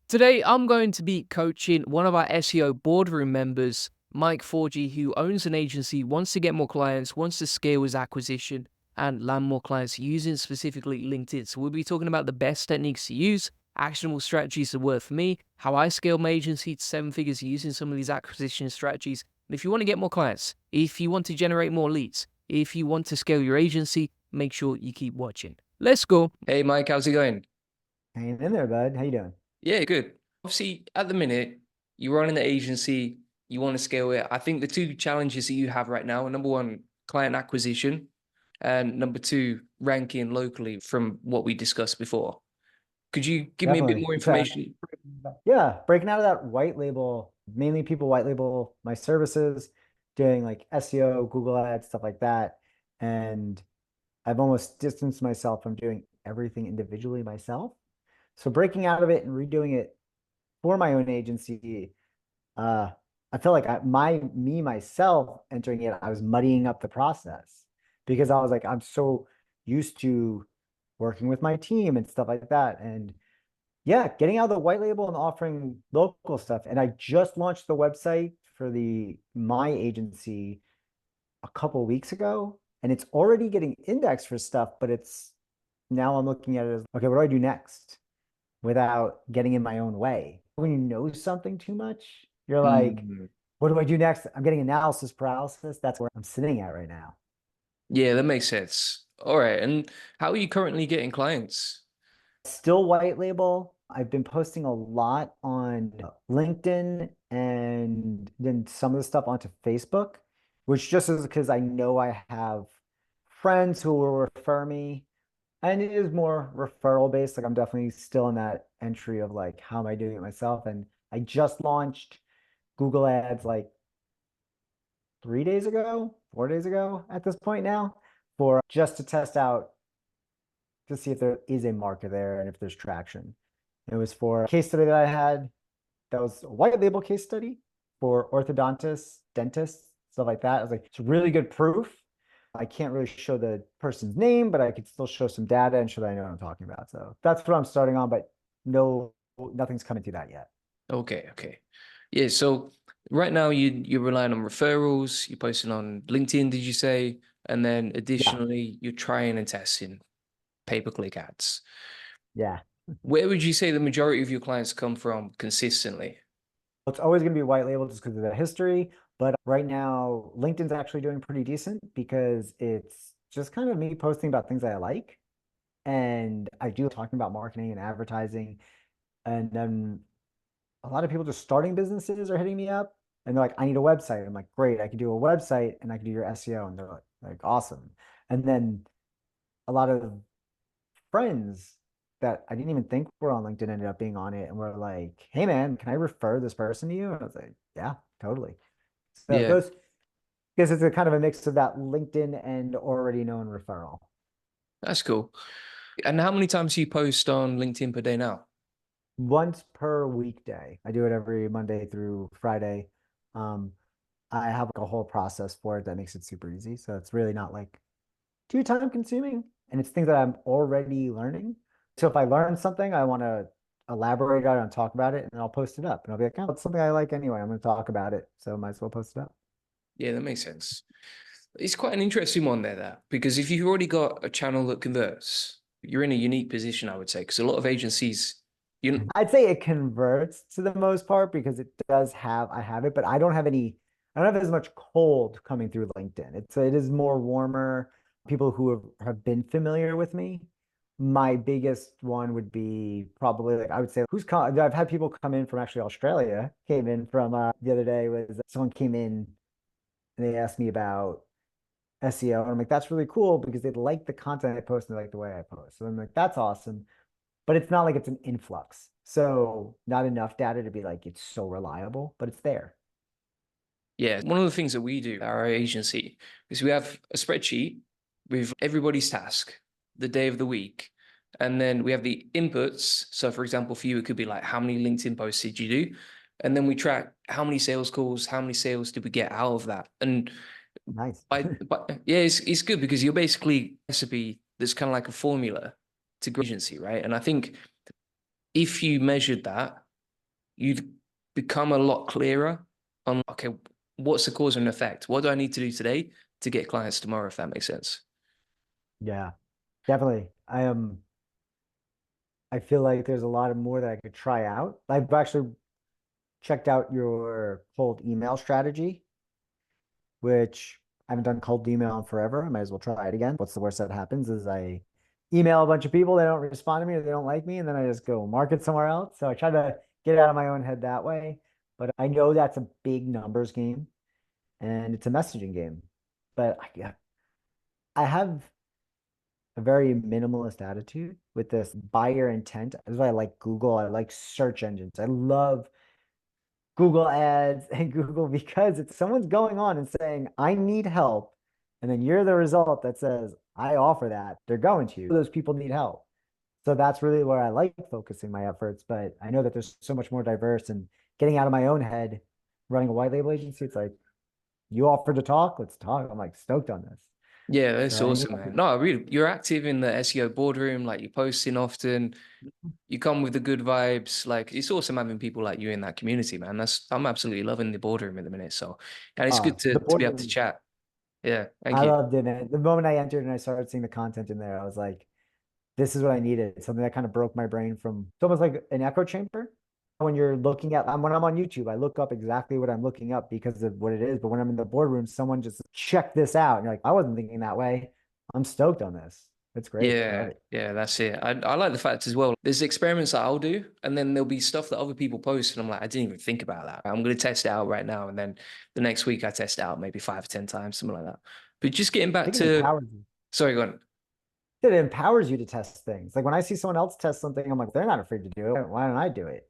Today, I'm going to be coaching one of our SEO boardroom members, Mike Forgy, who owns an agency, wants to get more clients, wants to scale his acquisition and land more clients using specifically LinkedIn. So we'll be talking about the best techniques to use, actionable strategies that work for me, how I scaled my agency to 7 figures using some of these acquisition strategies. And if you want to get more clients, if you want to generate more leads, if you want to scale your agency, make sure you keep watching. Let's go. Hey, Mike, how's it going? Hanging in there, bud. How you doing? Yeah, good. Obviously, at the minute, you're running the agency, you want to scale it. I think the two challenges that you have right now are number one, client acquisition, and number two, ranking locally from what we discussed before. Could you give me a bit Definitely. more information? Yeah, breaking out of that white label, mainly people white label my services, doing like SEO, Google Ads, stuff like that. And I've almost distanced myself from doing everything individually myself. So breaking out of it and redoing it for my own agency, uh, I feel like myself entering it, I was muddying up the process because I was like, I'm so used to working with my team and stuff like that. And yeah, getting out of the white label and offering local stuff. And I just launched the website for the my agency a couple weeks ago, and it's already getting indexed for stuff, but it's now I'm looking at it as okay, what do I do next without getting in my own way? When you know something too much, you're like, Mm, what do I do next? I'm getting analysis paralysis. That's where I'm sitting at right now. yeah, that makes sense. All right. And how are you currently getting clients? Still white label. I've been posting a lot on LinkedIn and then some of the stuff onto Facebook, which just is because I know I have friends who will refer me. And it is more referral based. Like I'm definitely still in that entry of like, how am I doing it myself? And I just launched Google Ads like 3 days ago, 4 days ago at this point now, for just to test out to see if there is a market there and if there's traction. It was for a case study that I had that was a white label case study for orthodontists, dentists, stuff like that. I was like, it's really good proof. I can't really show the person's name, but I could still show some data and show that I know what I'm talking about. So that's what I'm starting on, but no, nothing's coming to that yet. Okay, okay. Yeah, so right now you're relying on referrals, you're posting on LinkedIn, did you say? And then Yeah, additionally, you're trying and testing pay-per-click ads. yeah. Where would you say the majority of your clients come from consistently? It's always going to be white label just because of the history. But right now, LinkedIn's actually doing pretty decent because it's just kind of me posting about things that I like. And I do talking about marketing and advertising. And then a lot of people just starting businesses are hitting me up and they're like, I need a website. I'm like, great, I can do a website and I can do your SEO. And they're like awesome. And then a lot of friends that I didn't even think were on LinkedIn ended up being on it and were like, hey man, can I refer this person to you? And I was like, yeah, totally. So it Yeah, goes because it's a kind of a mix of that LinkedIn and already known referral. that's cool. And how many times do you post on LinkedIn per day now? Once per weekday. I do it every Monday through Friday. Um, I have like a whole process for it that makes it super easy. So it's really not like too time consuming. And it's things that I'm already learning. So if I learn something, I want to elaborate on it and talk about it, and I'll post it up. And I'll be like, oh, it's something I like anyway. I'm going to talk about it. So might as well post it up. Yeah, that makes sense. It's quite an interesting one there, that, because if you've already got a channel that converts, you're in a unique position, I would say, because a lot of agencies, you I'd say it converts to the most part because it does I have it, but I don't have as much cold coming through LinkedIn. It is more warmer. People who have been familiar with me. My biggest one would be probably like, I would say, I've had people come in from actually Australia, came in from the other day was someone came in and they asked me about SEO. And I'm like, that's really cool because they like the content I post and they like the way I post. So I'm like, that's awesome, but it's not like it's an influx. So not enough data to be like it's so reliable, but it's there. yeah, one of the things that we do at our agency is we have a spreadsheet with everybody's task, the day of the week, and then we have the inputs. So, for example, for you, it could be like, how many LinkedIn posts did you do? And then we track how many sales calls, how many sales did we get out of that? And Nice. yeah, it's good because you're basically a recipe that's kind of like a formula to grow agency, right? And I think if you measured that you'd become a lot clearer on, okay, what's the cause and effect? What do I need to do today to get clients tomorrow, if that makes sense? Yeah, definitely. I feel like there's a lot of more that I could try out. I've actually checked out your cold email strategy, which I haven't done cold email in forever. I might as well try it again. What's the worst that happens is I email a bunch of people, they don't respond to me or they don't like me, and then I just go market somewhere else. So I try to get out of my own head that way. But I know that's a big numbers game and it's a messaging game. But yeah, I have a very minimalist attitude with this buyer intent. That's why I like Google. I like search engines. I love Google ads and Google because it's someone's going on and saying, I need help. And then you're the result that says, I offer that. They're going to you. Those people need help. So that's really where I like focusing my efforts. But I know that there's so much more diverse and getting out of my own head, running a white label agency. It's like, you offered to talk, let's talk. I'm like stoked on this. Yeah, So that's anything awesome, I man. could, No, really, you're active in the SEO boardroom, like you're posting often, you come with the good vibes. Like it's awesome having people like you in that community, man. I'm absolutely loving the boardroom at the minute. So, and it's good the to be able to boardroom, chat. Yeah, thank I you. loved it, man. The moment I entered and I started seeing the content in there, I was like, this is what I needed. Something that kind of broke my brain from it's almost like an echo chamber. When you're looking at when I'm on YouTube, I look up exactly what I'm looking up because of what it is. But when I'm in the boardroom, someone just check this out. And you're like, I wasn't thinking that way. I'm stoked on this. It's great. I love Yeah, it. yeah, that's it. I like the fact as well. There's experiments that I'll do, and then there'll be stuff that other people post, and I'm like, I didn't even think about that. I'm going to test it out right now, and then the next week I test it out maybe 5 or 10 times, something like that. But just getting I back think it to, empowers you. sorry, go on. It empowers you to test things. Like when I see someone else test something, I'm like, they're not afraid to do it. Why don't I do it?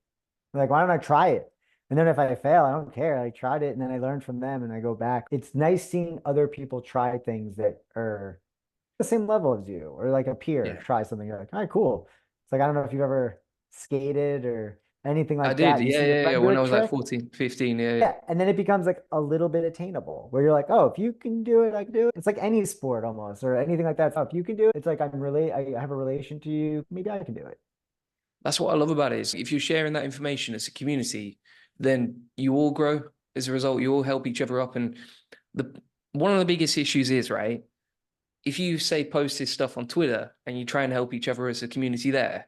Like, why don't I try it? And then if I fail, I don't care. I tried it and then I learned from them and I go back. It's nice seeing other people try things that are the same level as you or like a peer Yeah, try something. You're like, all right, cool. It's like, I don't know if you've ever skated or anything I like did. that. You Yeah, see your yeah, yeah. friend do When a I was like trick. 14, 15, yeah, Yeah. And then it becomes like a little bit attainable where you're like, oh, if you can do it, I can do it. It's like any sport almost or anything like that. So if you can do it, it's like I have a relation to you. Maybe I can do it. that's what I love about it is if you're sharing that information as a community, then you all grow as a result. You all help each other up. And the one of the biggest issues is, right, if you say post this stuff on Twitter and you try and help each other as a community there,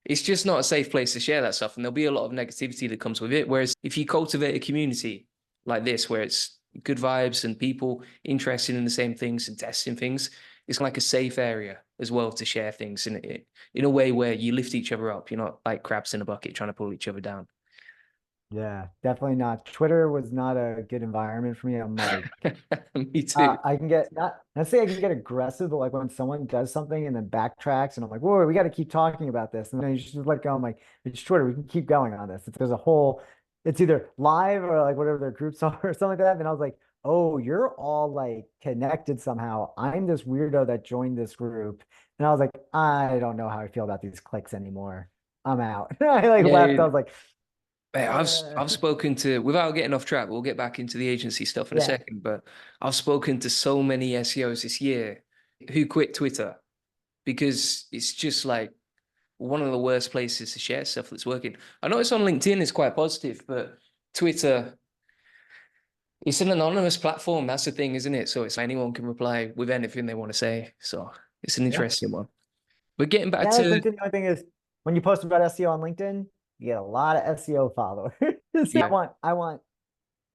it's just not a safe place to share that stuff. And there'll be a lot of negativity that comes with it. Whereas if you cultivate a community like this, where it's good vibes and people interested in the same things and testing things, it's like a safe area as well to share things in a way where you lift each other up. You're not like crabs in a bucket trying to pull each other down. Yeah, definitely not. Twitter was not a good environment for me. I'm like, Me too. I can get not say I can get aggressive, but like when someone does something and then backtracks, and I'm like, whoa, we got to keep talking about this, and then you just let go. I'm like, it's Twitter, we can keep going on this. There's a whole, it's either live or like whatever their groups are or something like that. And I was like, oh, you're all like connected somehow. I'm this weirdo that joined this group, and I was like, I don't know how I feel about these clicks anymore. I'm out. I like left. I Yeah, was like, mate, I've spoken to, without getting off track, we'll get back into the agency stuff in a yeah. second, but I've spoken to so many SEOs this year who quit Twitter because it's just like one of the worst places to share stuff that's working. I know it's on LinkedIn, it's quite positive, but Twitter, it's an anonymous platform. That's the thing, isn't it? So it's anyone can reply with anything they want to say. So it's an Yeah. interesting one. But getting back Yeah, I like to, LinkedIn. The only thing is when you post about SEO on LinkedIn, you get a lot of SEO followers. yeah, I want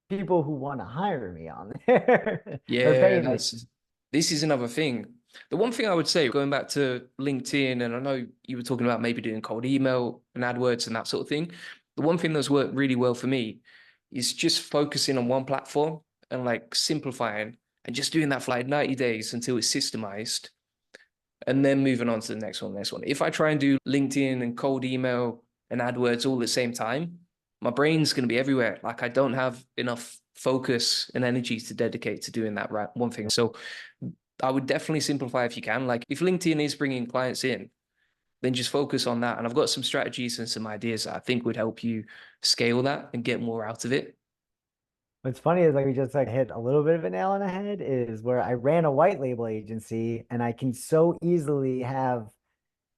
people who want to hire me on there or yeah, pay me. this is another thing. The one thing I would say, going back to LinkedIn, and I know you were talking about maybe doing cold email and AdWords and that sort of thing. The one thing that's worked really well for me is just focusing on one platform and like simplifying and just doing that for like 90 days until it's systemized and then moving on to the next one, next one. If I try and do LinkedIn and cold email and AdWords all at the same time, my brain's going to be everywhere. Like I don't have enough focus and energy to dedicate to doing that right one thing. So I would definitely simplify if you can. Like if LinkedIn is bringing clients in, then just focus on that. And I've got some strategies and some ideas that I think would help you scale that and get more out of it. What's funny is like we just like hit a little bit of a nail on the head is where I ran a white label agency and I can so easily have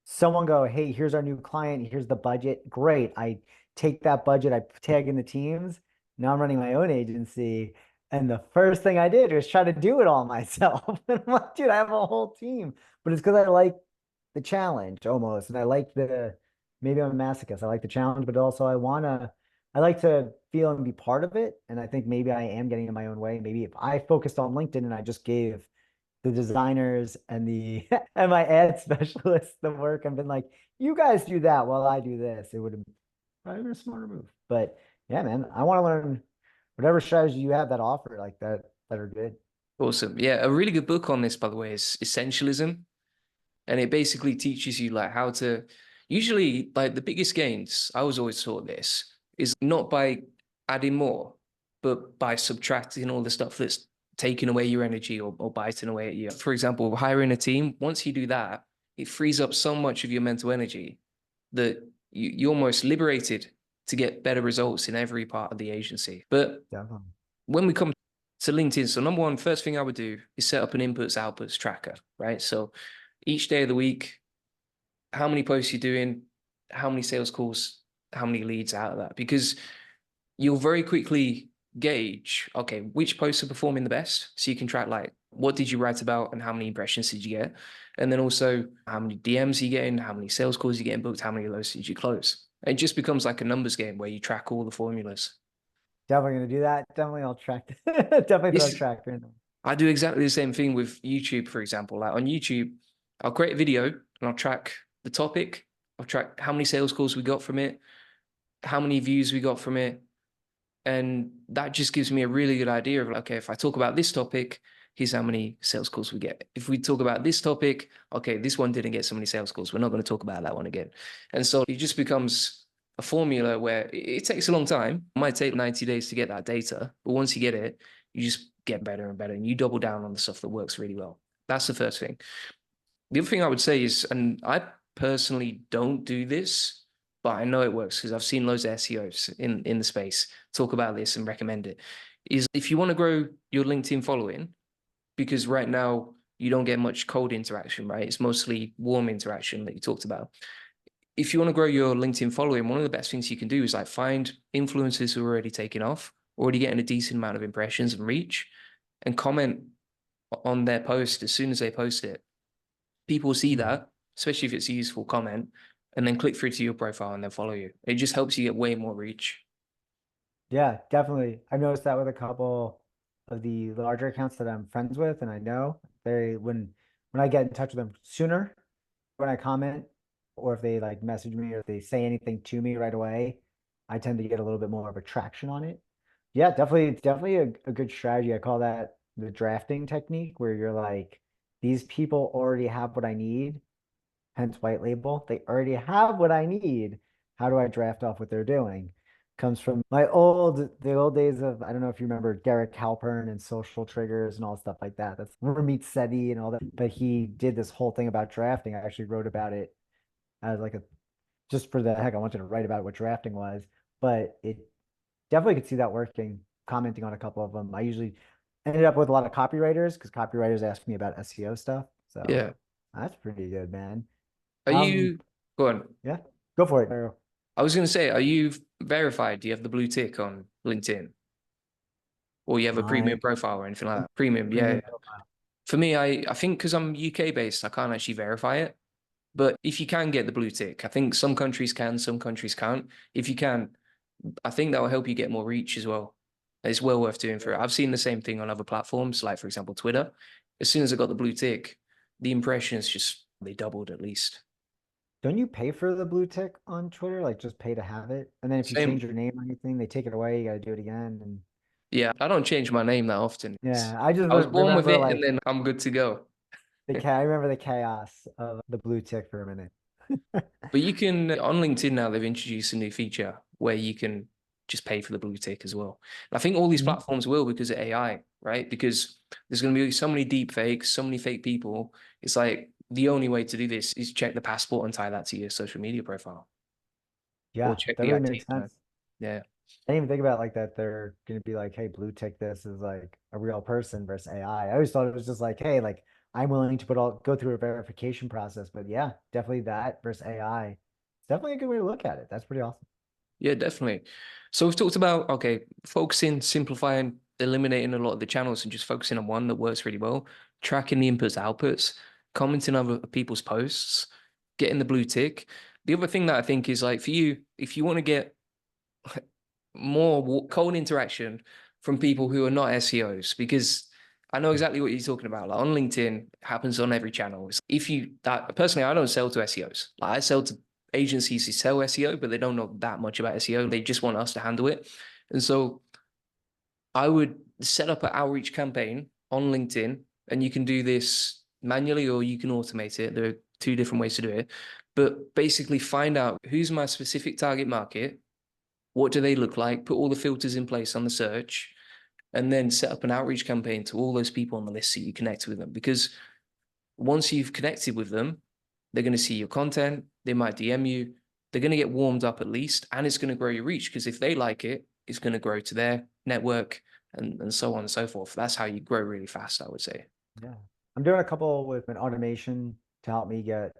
someone go, hey, here's our new client, here's the budget. Great. I take that budget, I tag in the teams. Now I'm running my own agency. And the first thing I did was try to do it all myself. And I'm like, dude, I have a whole team. But it's because I like the challenge almost. And I like maybe I'm a masochist. I like the challenge, but also I like to feel and be part of it. And I think maybe I am getting in my own way. Maybe if I focused on LinkedIn and I just gave the designers and the and my ad specialists the work and been like, you guys do that while I do this, it would have probably been a smarter move. But yeah, man, I want to learn whatever strategy you have that offer like that are good. Awesome. Yeah, a really good book on this, by the way, is Essentialism. And it basically teaches you like how to usually like the biggest gains. I was always taught this is not by adding more, but by subtracting all the stuff that's taking away your energy or biting away at you. For example, hiring a team, once you do that, it frees up so much of your mental energy that you're almost liberated to get better results in every part of the agency. But Definitely. when we come to LinkedIn, so number one, first thing I would do is set up an inputs outputs tracker, right? So each day of the week, how many posts you're doing, how many sales calls, how many leads out of that, because you'll very quickly gauge, okay, which posts are performing the best. So you can track like, what did you write about and how many impressions did you get? And then also how many DMs are you getting, how many sales calls you're getting booked, how many of those did you close? It just becomes like a numbers game where you track all the formulas. Definitely gonna do that. Definitely I'll track definitely throw a This tracker in there. I do exactly the same thing with YouTube, for example. Like on YouTube, I'll create a video and I'll track the topic. I'll track how many sales calls we got from it, how many views we got from it. And that just gives me a really good idea of, okay, if I talk about this topic, here's how many sales calls we get. If we talk about this topic, okay, this one didn't get so many sales calls. We're not going to talk about that one again. And so it just becomes a formula where it takes a long time. It might take 90 days to get that data, but once you get it, you just get better and better and you double down on the stuff that works really well. That's the first thing. The other thing I would say is, and I personally don't do this, but I know it works because I've seen loads of SEOs in the space talk about this and recommend it, is if you want to grow your LinkedIn following, because right now you don't get much cold interaction, right? It's mostly warm interaction that you talked about. If you want to grow your LinkedIn following, one of the best things you can do is like find influencers who are already taking off, already getting a decent amount of impressions and reach, and comment on their post as soon as they post it. People see that, especially if it's a useful comment, and then click through to your profile and then follow you. It just helps you get way more reach. Yeah, definitely. I've noticed that with a couple of the larger accounts that I'm friends with, and I know they when I get in touch with them sooner, when I comment, or if they like message me or if they say anything to me right away, I tend to get a little bit more of a traction on it. Yeah, definitely a good strategy. I call that the drafting technique, where you're like, these people already have what I need, hence white label. They already have what I need. How do I draft off what they're doing? Comes from the old days of, I don't know if you remember Garrett Halpern and social triggers and all stuff like that. That's Ramit Sethi and all that. But he did this whole thing about drafting. I actually wrote about it as like just for the heck, I wanted to write about what drafting was, but it definitely could see that working, commenting on a couple of them. I usually ended up with a lot of copywriters because copywriters ask me about SEO stuff. So Yeah. that's pretty good, man. Are you, go on. Yeah, go for it. I was going to say, are you verified? Do you have the blue tick on LinkedIn? Or you have a I premium profile or anything like that? Premium, yeah. premium profile. For me, I think because I'm UK based, I can't actually verify it. But if you can get the blue tick, I think some countries can, some countries can't. If you can, I think that will help you get more reach as well. It's well worth doing for it. I've seen the same thing on other platforms, like for example, Twitter. As soon as I got the blue tick, the impressions just, they doubled at least. Don't you pay for the blue tick on Twitter? Like just pay to have it? And then if you change Same. your name or anything, they take it away. You got to do it again. And Yeah, I don't change my name that often. yeah, I just I was born with remember it and like then I'm good to go. I remember the chaos of the blue tick for a minute. But you can, on LinkedIn now, they've introduced a new feature where you can just pay for the blue tick as well. And I think all these Mhm. platforms will because of AI, right? Because there's going to be so many deep fakes, so many fake people. It's like the only way to do this is check the passport and tie that to your social media profile or Yeah, check that the really ID. makes sense. Yeah. I didn't even think about it like that. They're going to be like, hey, blue tick this is like a real person versus AI. I always thought it was just like, hey, like I'm willing to go through a verification process. But yeah, definitely that versus AI. It's definitely a good way to look at it. That's pretty awesome. Yeah, definitely. So we've talked about, okay, focusing, simplifying, eliminating a lot of the channels and just focusing on one that works really well, tracking the inputs, outputs, commenting on other people's posts, getting the blue tick. The other thing that I think is like for you, if you want to get more cold interaction from people who are not SEOs, because I know exactly what you're talking about. Like on LinkedIn, happens on every channel. If you that personally, I don't sell to SEOs. Like I sell to agencies who sell SEO, but they don't know that much about SEO. They just want us to handle it. And so I would set up an outreach campaign on LinkedIn, and you can do this manually or you can automate it. There are two different ways to do it. But basically find out who's my specific target market, what do they look like, put all the filters in place on the search, and then set up an outreach campaign to all those people on the list so you connect with them. Because once you've connected with them, they're going to see your content, they might DM you, they're going to get warmed up at least, and it's going to grow your reach. Because if they like it, it's going to grow to their network and so on and so forth. That's how you grow really fast, I would say. Yeah. I'm doing a couple with an automation to help me get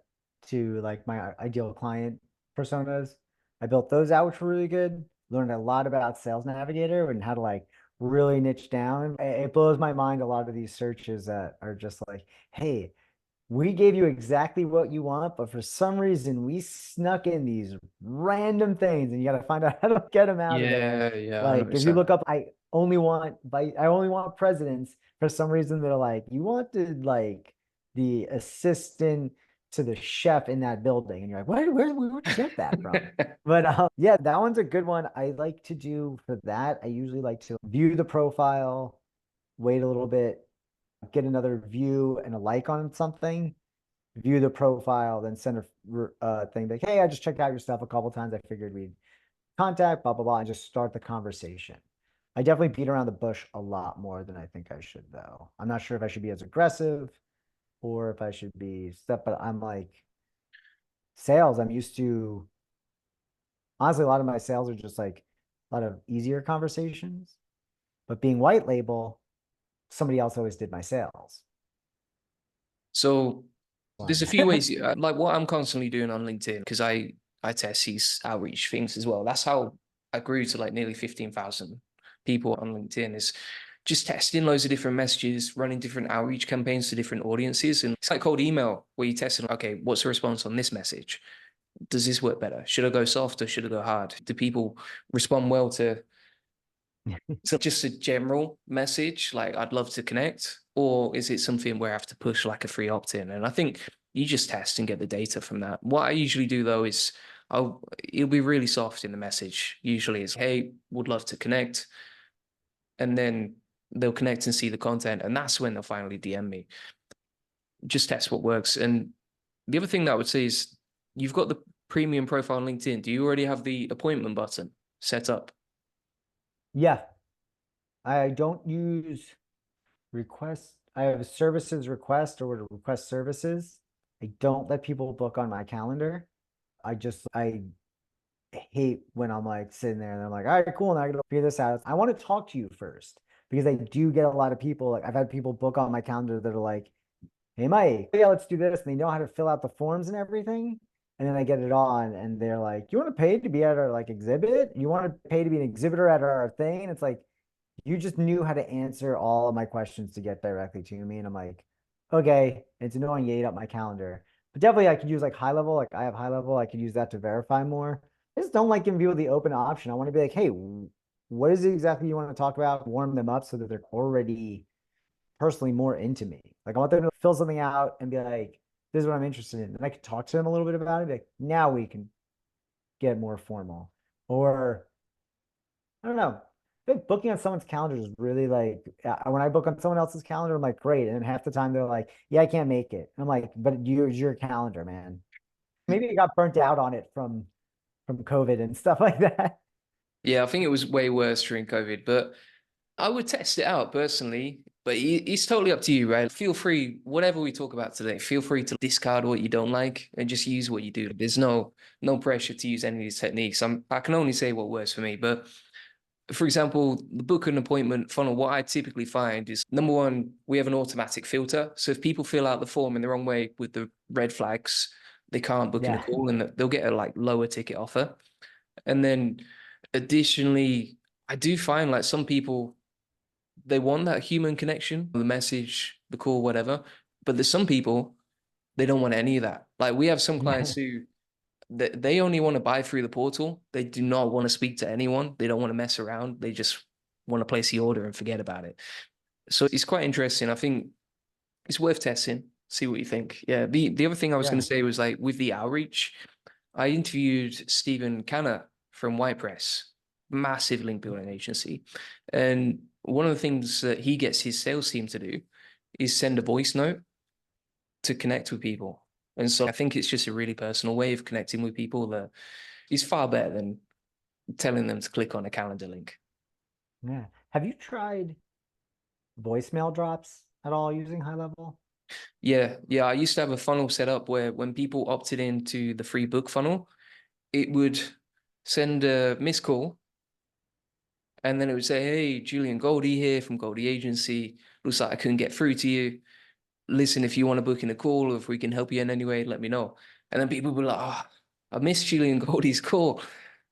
to like my ideal client personas. I built those out, which were really good. Learned a lot about Sales Navigator and how to like really niche down. It blows my mind a lot of these searches that are just like, hey, we gave you exactly what you want, but for some reason we snuck in these random things and you got to find out how to get them out of there. Yeah, Like if you 100%. look up, I only want presidents. For some reason, they're like, you wanted like the assistant to the chef in that building. And you're like, where'd you get that from? But yeah, that one's a good one. I like to do for that. I usually like to view the profile, wait a little bit, get another view and a like on something, view the profile, then send a thing like, hey, I just checked out your stuff a couple times. I figured we'd contact, blah, blah, blah, and just start the conversation. I definitely beat around the bush a lot more than I think I should, though. I'm not sure if I should be as aggressive or if I should be stuff, but I'm like, sales, I'm used to, honestly, a lot of my sales are just like a lot of easier conversations. But being white label, somebody else always did my sales. So there's Fun. a few ways, like what I'm constantly doing on LinkedIn, because I test these outreach things as well. That's how I grew to like nearly 15,000 people on LinkedIn, is just testing loads of different messages, running different outreach campaigns to different audiences. And it's like cold email where you test, okay, what's the response on this message? Does this work better? Should I go soft or should I go hard? Do people respond well to so just a general message, like I'd love to connect, or is it something where I have to push like a free opt-in? And I think you just test and get the data from that. What I usually do though is it'll be really soft in the message. Usually is, hey, would love to connect. And then they'll connect and see the content. And that's when they'll finally DM me. Just test what works. And the other thing that I would say is you've got the premium profile on LinkedIn. Do you already have the appointment button set up? Yeah, I don't use request. I have a services request or to request services. I don't let people book on my calendar. I hate when I'm like sitting there and I'm like, all right, cool. Now I gotta figure this out. I want to talk to you first because I do get a lot of people. Like I've had people book on my calendar that are like, hey, Mike, yeah, let's do this. And they know how to fill out the forms and everything. And then I get it on and they're like, you want to pay to be at our like exhibit? You want to pay to be an exhibitor at our thing? And it's like, you just knew how to answer all of my questions to get directly to me. And I'm like, okay, it's annoying you ate up my calendar. But definitely I could use like high level, like I have high level, I could use that to verify more. I just don't like giving people the open option. I want to be like, hey, what is it exactly you want to talk about? Warm them up so that they're already personally more into me. Like I want them to fill something out and be like, this is what I'm interested in. And I could talk to them a little bit about it. Like now we can get more formal. Or I don't know. I think booking on someone's calendar is really like when I book on someone else's calendar, I'm like, great. And then half the time they're like, yeah, I can't make it. I'm like, but use your calendar, man. Maybe I got burnt out on it from COVID and stuff like that. Yeah, I think it was way worse during COVID, but I would test it out personally, but it's totally up to you, right? Feel free, whatever we talk about today, feel free to discard what you don't like and just use what you do. There's no pressure to use any of these techniques. I can only say what works for me. But for example, the book an appointment funnel, what I typically find is number one, we have an automatic filter. So if people fill out the form in the wrong way with the red flags, they can't book in a Yeah. call and they'll get a like lower ticket offer. And then additionally, I do find like some people, they want that human connection, the message, the call, whatever. But there's some people, they don't want any of that. Like we have some clients Yeah. who they only want to buy through the portal. They do not want to speak to anyone. They don't want to mess around. They just want to place the order and forget about it. So it's quite interesting. I think it's worth testing. See what you think. Yeah. The other thing I was going Yeah. to say was like with the outreach, I interviewed Stephen Canner from Whitepress, massive link building agency. And one of the things that he gets his sales team to do is send a voice note to connect with people. And so I think it's just a really personal way of connecting with people that is far better than telling them to click on a calendar link. Yeah. Have you tried voicemail drops at all using High Level? Yeah, yeah. I used to have a funnel set up where when people opted into the free book funnel, it would send a missed call and then it would say, "Hey, Julian Goldie here from Goldie Agency. Looks like I couldn't get through to you. Listen, if you want to book in a call or if we can help you in any way, let me know." And then people were like, "Oh, I missed Julian Goldie's call,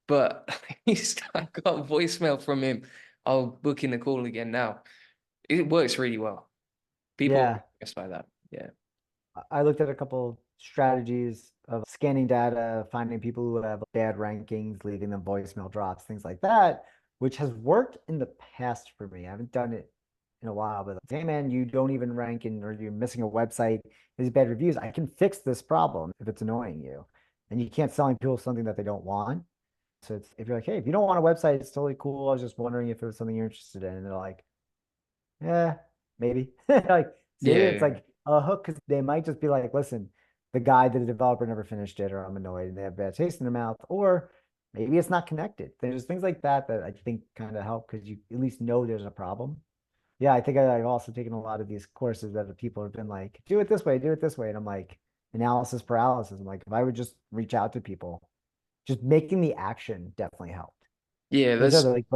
but I got a voicemail from him. I'll book in a call again now." It works really well. People are Yeah. impressed by that. Yeah. I looked at a couple strategies of scanning data, finding people who have bad rankings, leaving them voicemail drops, things like that, which has worked in the past for me. I haven't done it in a while, but hey man, you don't even rank in, or you're missing a website, these bad reviews. I can fix this problem if it's annoying you. And you can't sell people something that they don't want. So it's, if you're like, hey, if you don't want a website, it's totally cool. I was just wondering if it was something you're interested in. And they're like, yeah, maybe. Like, see, it's Yeah. like a hook because they might just be like, listen, the guy, the developer never finished it, or I'm annoyed and they have bad taste in their mouth, or maybe it's not connected. There's things like that that I think kind of help because you at least know there's a problem. Yeah, I think I've also taken a lot of these courses that people have been like, do it this way, do it this way. And I'm like, analysis paralysis. I'm like, if I would just reach out to people, just making the action definitely helped. Yeah, There's that's other like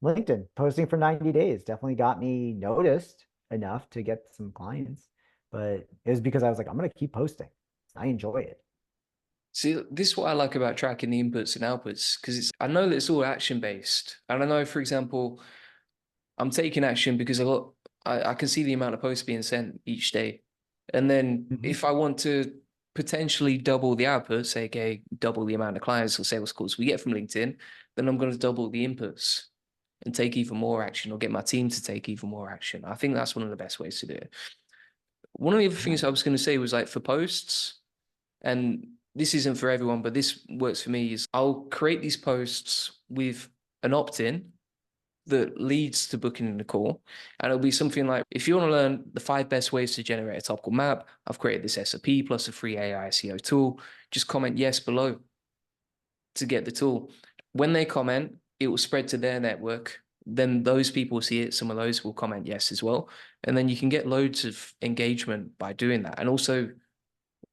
LinkedIn posting for 90 days definitely got me noticed enough to get some clients. But it was because I was like, I'm gonna keep posting. I enjoy it. see, this is what I like about tracking the inputs and outputs, because I know that it's all action based. And I know, for example, I'm taking action because I can see the amount of posts being sent each day. And then Mhm. if I want to potentially double the output, say, okay, double the amount of clients or sales calls we get from LinkedIn, then I'm going to double the inputs and take even more action or get my team to take even more action. I think that's one of the best ways to do it. One of the other things I Nice. was going to say was like for posts, and this isn't for everyone, but this works for me, is I'll create these posts with an opt-in that leads to booking in a call. And it'll be something like, if you want to learn the 5 best ways to generate a topical map, I've created this SOP plus a free AI SEO tool. Just comment yes below to get the tool. When they comment, it will spread to their network. Then those people see it. Some of those will comment yes as well. And then you can get loads of engagement by doing that. And also,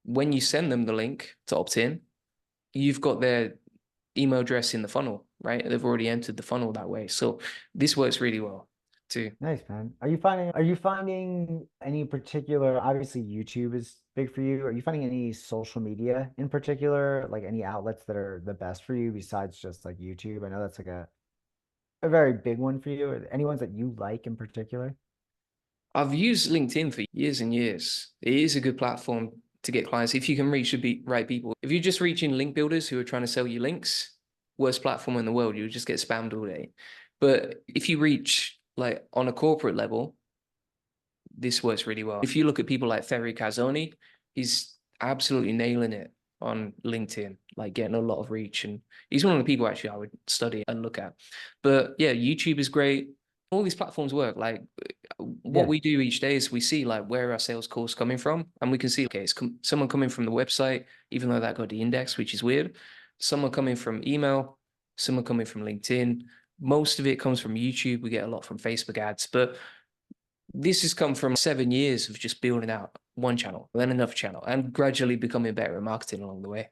when you send them the link to opt in, you've got their email address in the funnel, right? They've already entered the funnel that way. So this works really well too. Nice, man. Are you finding any particular, obviously YouTube is big for you. Are you finding any social media in particular, like any outlets that are the best for you besides just like YouTube? I know that's like a very big one for you. Are there any ones that you like in particular? I've used LinkedIn for years and years. It is a good platform to get clients if you can reach the right people. If you're just reaching link builders who are trying to sell you links, worst platform in the world, you'll just get spammed all day. But if you reach like on a corporate level, this works really well. If you look at people like Ferry Cazzoni, he's absolutely nailing it on LinkedIn, like getting a lot of reach. And he's one of the people actually I would study and look at. But yeah, YouTube is great. All these platforms work. Like what Yeah. we do each day is we see like where our sales calls coming from, and we can see okay, it's someone coming from the website, even though that got the index, which is weird. Someone coming from email, someone coming from LinkedIn. Most of it comes from YouTube. We get a lot from Facebook ads, but this has come from 7 years of just building out one channel, then another channel, and gradually becoming better at marketing along the way.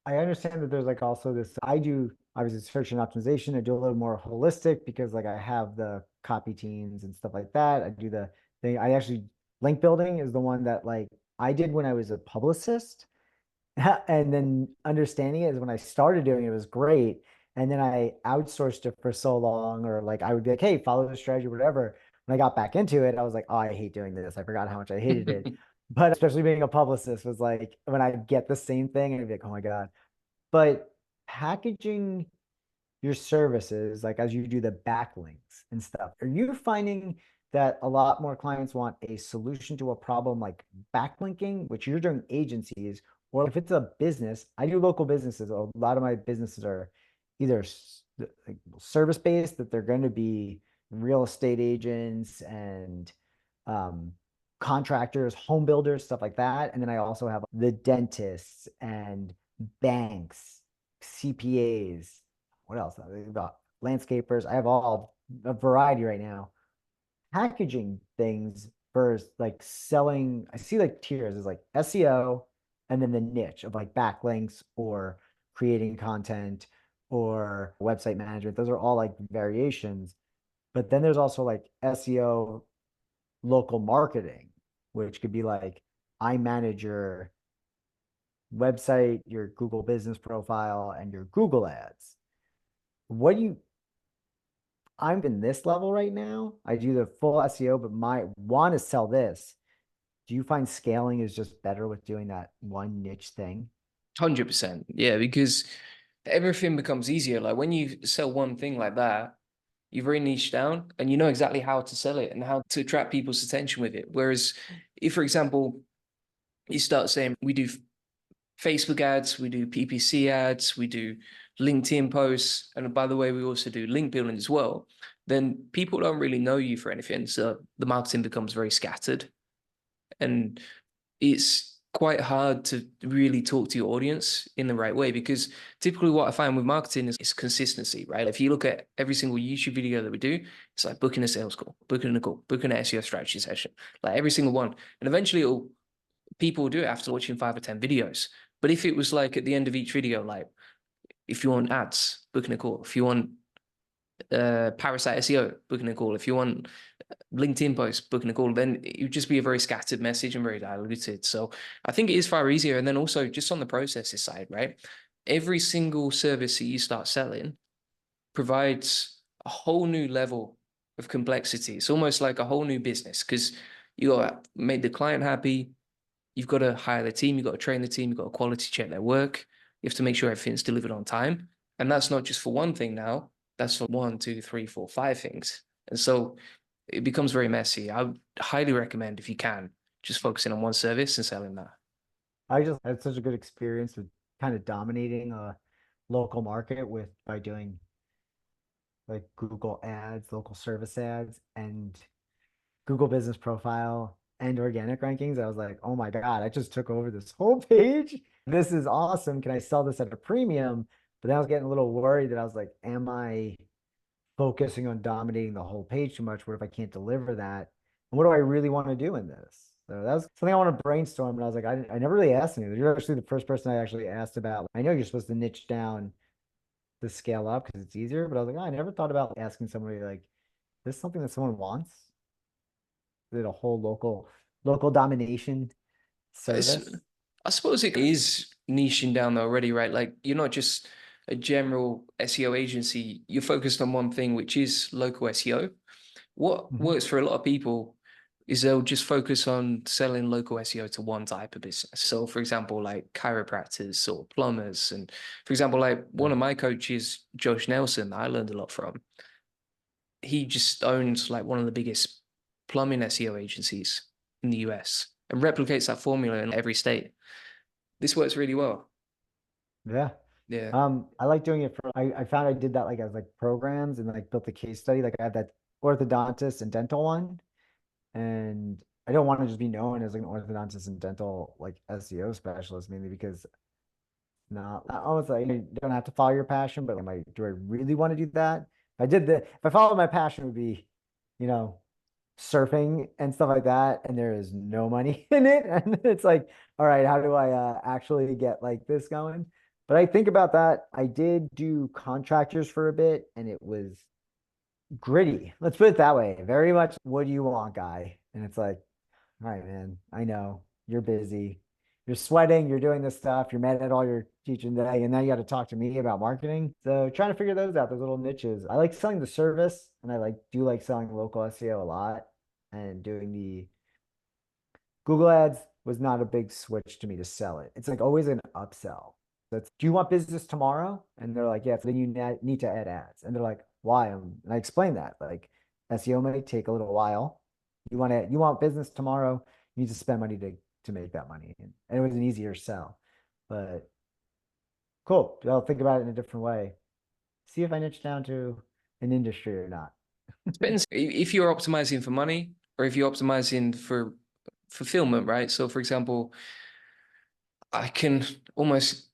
I understand that there's like also this, I do obviously search and optimization. I do a little more holistic because like I have the copy teams and stuff like that. I do the thing. I actually, link building is the one that like I did when I was a publicist. And then understanding it is when I started doing it, it was great. And then I outsourced it for so long, or like I would be like, hey, follow the strategy, whatever. When I got back into it, I was like, oh, I hate doing this. I forgot how much I hated it. But especially being a publicist was like when I get the same thing, I'd be like, oh my God. But packaging your services, like as you do the backlinks and stuff, are you finding that a lot more clients want a solution to a problem like backlinking, which you're doing agencies, or if it's a business, I do local businesses. A lot of my businesses are either like service based, that they're going to be real estate agents and um, contractors, home builders, stuff like that. And then I also have the dentists and banks, CPAs, what else? The landscapers. I have all a variety right now. Packaging things versus like selling. I see like tiers is like SEO and then the niche of like backlinks or creating content or website management. Those are all like variations. But then there's also like SEO local marketing, which could be like I manage your website, your Google business profile, and your Google ads. What do you I'm in this level right now. I do the full SEO, but my want to sell this. Do you find scaling is just better with doing that one niche thing? 100%. Yeah, because everything becomes easier. Like when you sell one thing like that, you've very niche down and you know exactly how to sell it and how to attract people's attention with it. Whereas if, for example, you start saying we do Facebook ads, we do PPC ads, we do LinkedIn posts, and by the way, we also do link building as well, then people don't really know you for anything. So the marketing becomes very scattered. And it's quite hard to really talk to your audience in the right way because typically what I find with marketing is consistency, right? If you look at every single YouTube video that we do, it's like booking a sales call, booking a call, booking an SEO strategy session, like every single one. And eventually people will do it after watching 5 or 10 videos. But if it was like at the end of each video, like if you want ads, booking a call. If you want Parasite SEO, booking a call. If you want LinkedIn posts, booking a call, then it would just be a very scattered message and very diluted. So I think it is far easier. And then also just on the processes side, right? Every single service that you start selling provides a whole new level of complexity. It's almost like a whole new business because you got to make the client happy. You've got to hire the team. You've got to train the team. You've got to quality check their work. You have to make sure everything's delivered on time. And that's not just for one thing now. That's for one, two, three, four, five things. And so it becomes very messy. I would highly recommend, if you can, just focusing on one service and selling that. I just had such a good experience with kind of dominating a local market with by doing like Google ads, local service ads, and Google business profile and organic rankings. I was like, oh my God, I just took over this whole page. This is awesome. Can I sell this at a premium? But then I was getting a little worried that I was like, am I focusing on dominating the whole page too much? What if I can't deliver that? And what do I really want to do in this? So that was something I want to brainstorm. And I was like, I never really asked anything. You're actually the first person I actually asked about. I know you're supposed to niche down to scale up because it's easier, but I was like, oh, I never thought about asking somebody like, this is something that someone wants? Is it a whole local domination It's, service? I suppose it is niching down though already, right? Like you're not just a general SEO agency. You're focused on one thing, which is local SEO. What Mhm. works for a lot of people is they'll just focus on selling local SEO to one type of business. So, for example, like chiropractors or plumbers. And for example, like one Right. of my coaches, Josh Nelson, I learned a lot from. He just owns like one of the biggest plumbing SEO agencies in the US and replicates that formula in every state. This works really well. Yeah. Yeah. I like doing it for I found I did that like as like programs and like built a case study. Like I had that orthodontist and dental one. And I don't want to just be known as like an orthodontist and dental like SEO specialist, mainly because now I almost like you don't have to follow your passion, but like, do I really want to do that? If I followed my passion, it would be, you know, surfing and stuff like that, and there is no money in it. And it's like, all right, how do I actually get like this going? But I think about that. I did do contractors for a bit, and it was gritty. Let's put it that way. Very much, what do you want, guy? And it's like, all right, man, I know you're busy. you're sweating, you're doing this stuff, you're mad at all your teaching today, and now you got to talk to me about marketing. So trying to figure those out, those little niches. I like selling the service, and I do like selling local SEO a lot, and doing the Google Ads was not a big switch to me to sell it. It's like always an upsell. So it's, do you want business tomorrow? And they're like, yeah, so then you need to add ads. And they're like, why? And I explain that like SEO may take a little while. You want business tomorrow, you need to spend money to make that money. And it was an easier sell. But cool. I'll think about it in a different way. See if I niche down to an industry or not. Depends if you're optimizing for money or if you're optimizing for fulfillment, right? So for example, I can almost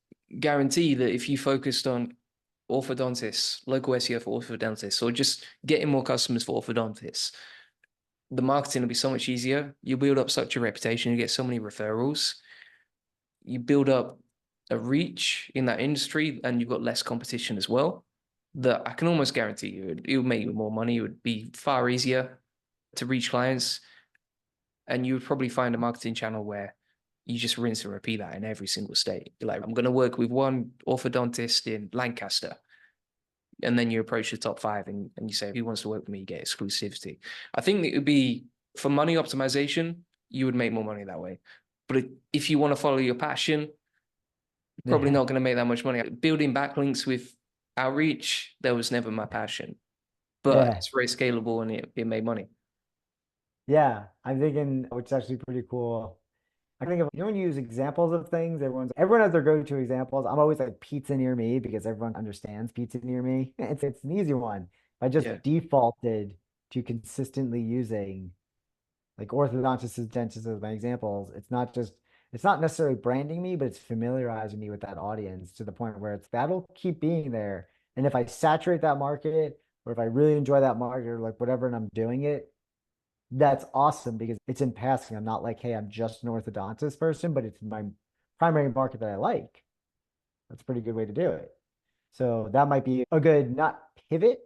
guarantee that if you focused on orthodontists, local SEO for orthodontists, or just getting more customers for orthodontists, the marketing will be so much easier. You build up such a reputation, you get so many referrals, you build up a reach in that industry, and you've got less competition as well. That I can almost guarantee you, it would make you more money. It would be far easier to reach clients, and you would probably find a marketing channel where you just rinse and repeat that in every single state. You're like, I'm going to work with one orthodontist in Lancaster. And then you approach the top 5 and you say, who wants to work with me? You get exclusivity. I think it would be for money optimization, you would make more money that way. But if you want to follow your passion, probably Yeah. not going to make that much money. Building backlinks with outreach, that was never my passion. But Yeah. it's very scalable and it made money. Yeah. I'm thinking, which is actually pretty cool. I think of, when you use examples of things, everyone has their go-to examples. I'm always like pizza near me because everyone understands pizza near me. It's an easy one. I just Yeah. defaulted to consistently using like orthodontists and dentists as my examples. It's not necessarily branding me, but it's familiarizing me with that audience to the point where that'll keep being there. And if I saturate that market, or if I really enjoy that market or like whatever, and I'm doing it, that's awesome because it's in passing. I'm not like, hey, I'm just an orthodontist person, but it's my primary market that I like. That's a pretty good way to do it. So that might be a good, not pivot,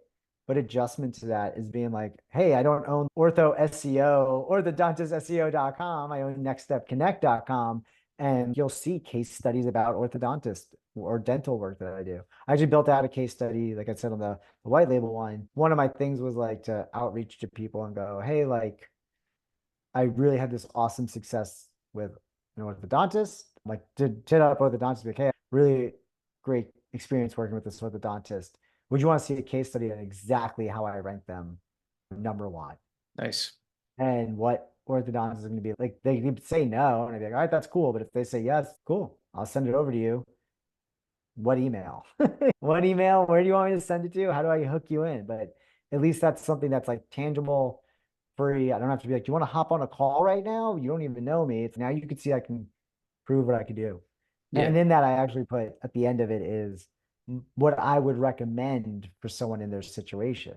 but adjustment to that is being like, hey, I don't own Ortho SEO or the DentistSEO.com. I own NextStepConnect.com. And you'll see case studies about orthodontist or dental work that I do. I actually built out a case study, like I said, on the white label one. One of my things was like to outreach to people and go, hey, like I really had this awesome success with an orthodontist, like to hit up orthodontist, like, hey, really great experience working with this orthodontist. Would you want to see a case study on exactly how I rank them number one? Nice. And what orthodontist is going to be like? They could say no, and I'd be like, all right, that's cool. But if they say yes, cool, I'll send it over to you. What email? What email? Where do you want me to send it to? How do I hook you in? But at least that's something that's like tangible, free. I don't have to be like, do you want to hop on a call right now? You don't even know me. It's now you can see I can prove what I could do. Yeah. And in that, I actually put at the end of it is what I would recommend for someone in their situation.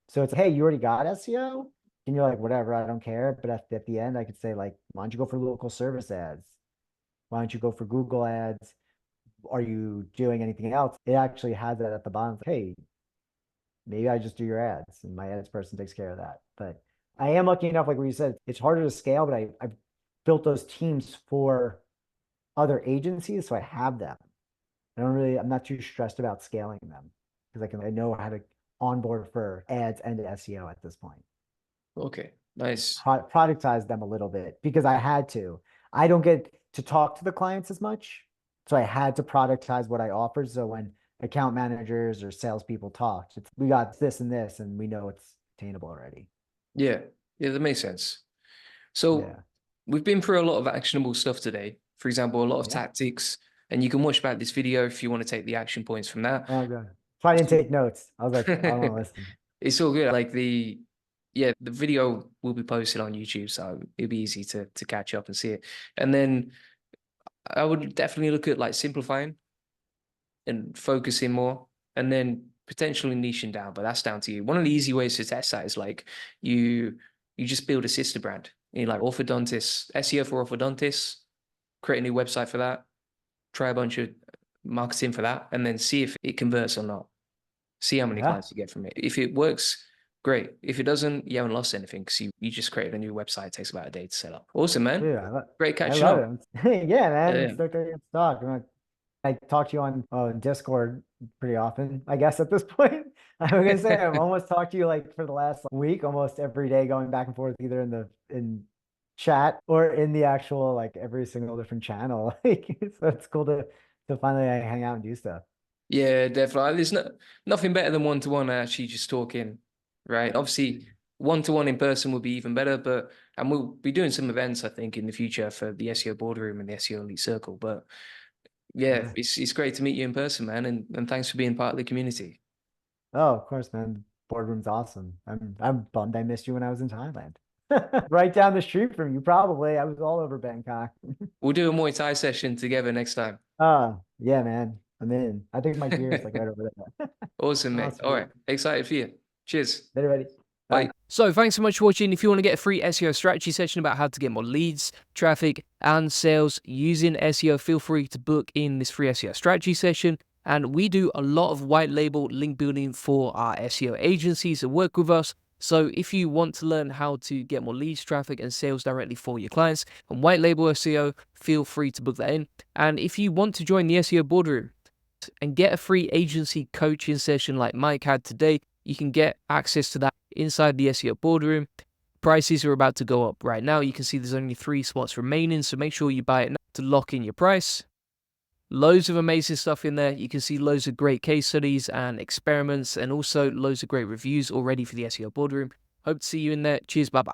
So it's, hey, you already got SEO? And you're like, whatever, I don't care. But at the end, I could say, like, why don't you go for local service ads? Why don't you go for Google ads? Are you doing anything else? It actually has that at the bottom. Hey, maybe I just do your ads and my ads person takes care of that. But I am lucky enough, like what you said, it's harder to scale, but I've built those teams for other agencies. So I have them. I'm not too stressed about scaling them because I know how to onboard for ads and SEO at this point. Okay. Nice. Productize them a little bit because I had to. I don't get to talk to the clients as much. So I had to productize what I offered. So when account managers or salespeople talked, we got this and this, and we know it's attainable already. Yeah. Yeah, that makes sense. So Yeah. we've been through a lot of actionable stuff today. For example, a lot of Yeah. tactics, and you can watch back this video if you want to take the action points from that. Oh, good. So I didn't take notes. I was like, I want to listen. It's all good. Like the video will be posted on YouTube, so it'll be easy to catch up and see it. And then I would definitely look at like simplifying and focusing more, and then potentially niching down, but that's down to you. One of the easy ways to test that is like you just build a sister brand. You know, like orthodontists, SEO for orthodontists, create a new website for that, try a bunch of marketing for that, and then see if it converts or not. See how many Yeah. clients you get from it. If it works, great. If it doesn't, you haven't lost anything because you just created a new website. It takes about a day to set up. Awesome, man. Dude, Great I catching love up. it. Yeah, man. Yeah, I'm yeah. stoked to get to talk. I talk to you on Discord pretty often, I guess at this point. I'm gonna say I've almost talked to you like for the last week, almost every day, going back and forth either in chat or in the actual like every single different channel. Like so it's cool to finally like, hang out and do stuff. Yeah, definitely. There's nothing better than one-to-one actually just talking, right? Obviously, one-to-one in person would be even better, and we'll be doing some events, I think, in the future for the SEO boardroom and the SEO Elite Circle. But yeah, Yeah. it's great to meet you in person, man, and thanks for being part of the community. Oh, of course, man. Boardroom's awesome. I'm bummed I missed you when I was in Thailand. Right down the street from you, probably. I was all over Bangkok. We'll do a Muay Thai session together next time. Yeah, man. I'm in. I think my gear is like right over there. Awesome, Oh, mate. All sweet. right. Excited for you. Cheers. Later, buddy. Bye. Bye. So thanks so much for watching. If you want to get a free SEO strategy session about how to get more leads, traffic, and sales using SEO, feel free to book in this free SEO strategy session. And we do a lot of white label link building for our SEO agencies that work with us. So if you want to learn how to get more leads, traffic, and sales directly for your clients and white label SEO, feel free to book that in. And if you want to join the SEO boardroom and get a free agency coaching session like Mike had today, you can get access to that inside the SEO boardroom. Prices are about to go up right now. You can see there's only 3 spots remaining, so make sure you buy it now to lock in your price. Loads of amazing stuff in there. You can see loads of great case studies and experiments, and also loads of great reviews already for the SEO boardroom. Hope to see you in there. Cheers, bye bye.